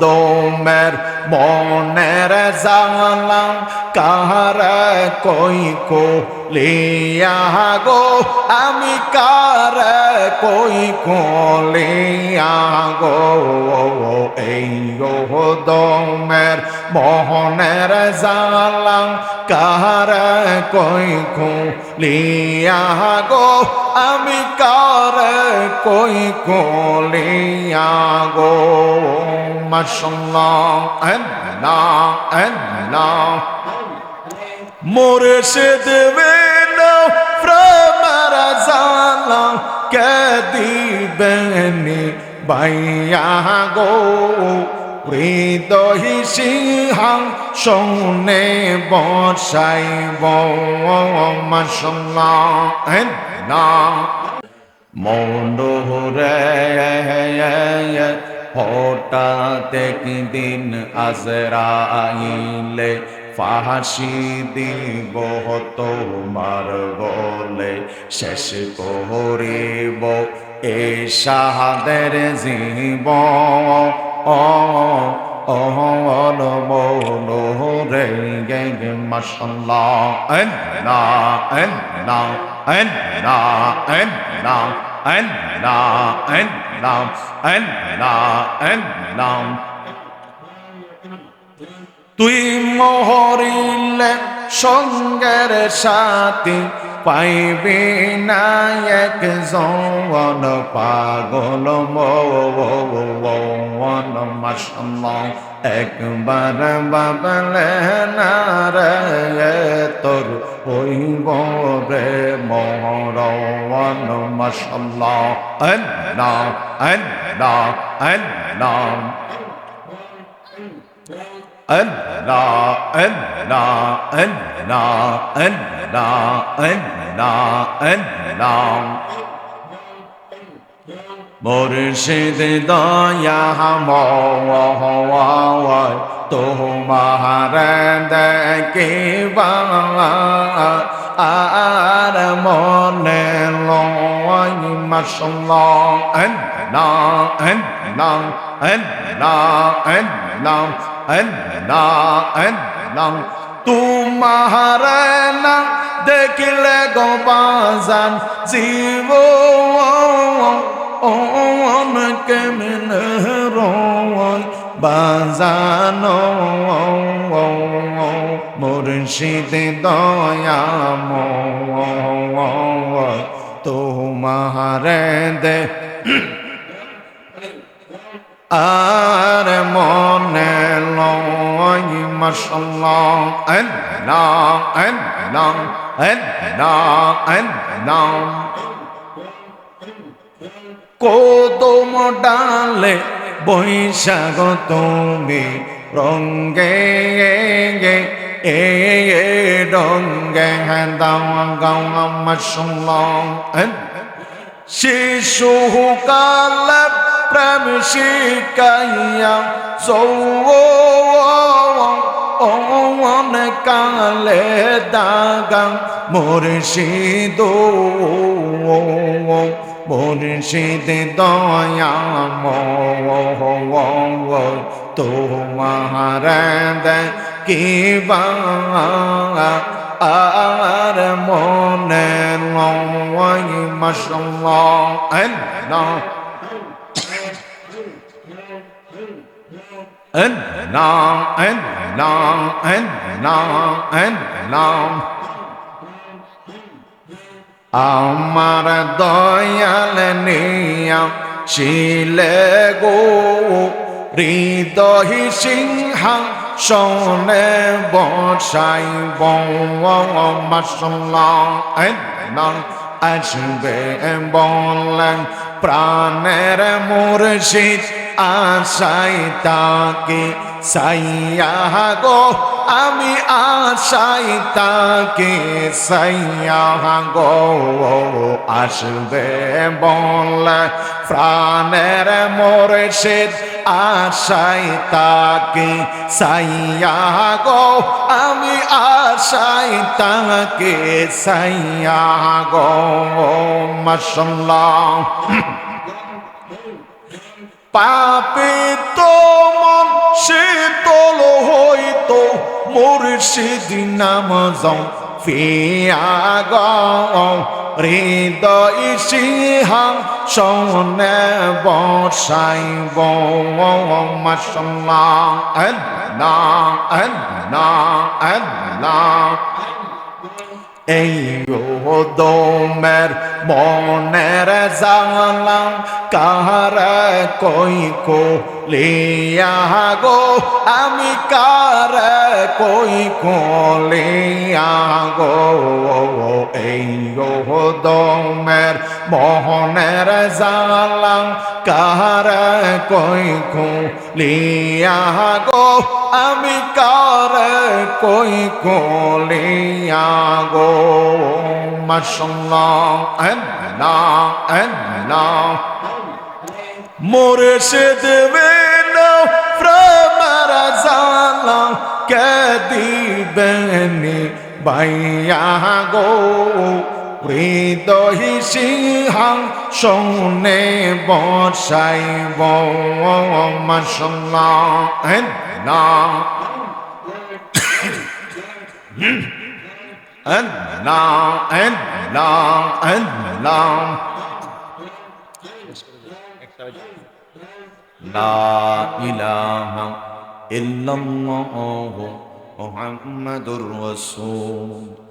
দমের মনের জালা কাহার কই লিয়া গো আমি কার কই লিয়া গো এই দমের মোহনের জালা কাহার কই লিয়া গো আমি কার কই লিয়া গো মাশাআল্লাহ আল্লাহ আল্লাহ মুর্শিদ বিনা প্রেমের জালা কে দিবেনি বাইয়া গো হৃদয় সিংহাসনে বসাইব মাশাআল্লাহ আল্লাহ মনোহরে হঠাৎ একদিন আজরাইলে ফাঁসি দিব তোমার গলে শেষ করিব এ শাহাদের জীবন মনোহরে মাশাআল্লাহ আল্লাহ আল্লাহ আল্লাহ আল্লাহ আল্লাহ আল্লাহ আল্লাহ আল্লাহ তুই মহরিলে সঙ্গের সাথী পাইবি না এক জওয়ান পাগল মন মাশাআল্লাহ একবার বাবলে না রে তোর হইব রে মহরওয়ান মাশাআল্লাহ আল্লাহ আল্লাহ আল্লাহ Allah, Allah, Allah, Allah, Allah, Allah. মুর্শিদ দয়া মওয়ায় তোমার দেখিবা আর মনে লয় মাশাআল্লাহ আল্লাহ আল্লাহ আল্লাহ আল্লাহ আল্লাহ আল্লাহ তোমার না দেখিলে গো বাজান জীবন কেমনে রয় বাজানো মুর্শিদ দয়া তোমার দে আর মনে লয় মাশাআল্লাহ আল্লাহ আল্লাহ আল্লাহ আল্লাহ কদম ডালে বৈশাখ তুমি রঙ্গে এ রঙ্গে দাও গাও মাশাআল্লাহ শিশুকাল প্রেম শিকাইয়া যৌবন কালে দাগা মুর্শিদ মুর্শিদ দয়া তোমার দেখিবা আর মনে লয় মাশাআল্লাহ আল্লাহ Allah, Allah, Allah, Allah. আমার দয়াল নিয়া ছিলে গো হৃদয় সিংহাসনে বসাইব মাশাআল্লাহ আল্লাহ আসবে বলেন প্রাণের মুর্শিদ আশাই তাকে সাইয়া গো আমি আশাই তাকে সাইয়া গো আসবে বলে প্রাণের মুর্শিদ আশাই তাকে সাইয়া গো আমি আশাই তাকে সাইয়া গো মাশাআল্লাহ পাপী তো শীতল হইতো মুর্শিদ নাম ফিয়া গো হৃদয় সিংহাং সনে বসাইব মাশাআল্লাহ আল্লাহ আল্লাহ আল্লাহ এই দোমের মনের জালা কাহার কই কো লিয়া গো আমি কার কই কো লিয়া গো এই দোমের মনের জালা কাহার কই কো লিয়া গো আমি কার কই কো লিয়া গো মাশাআল্লাহ আল্লাহ আল্লাহ মুর্শিদ বিন প্রেমের জালা কে দিবেনি ভাইয়া গো হৃদয় সিংহাং সনে বসাইব মাশাআল্লাহ আল্লাহ Allah, Allah, Allah. La ilaha illallah Muhammadur Rasul.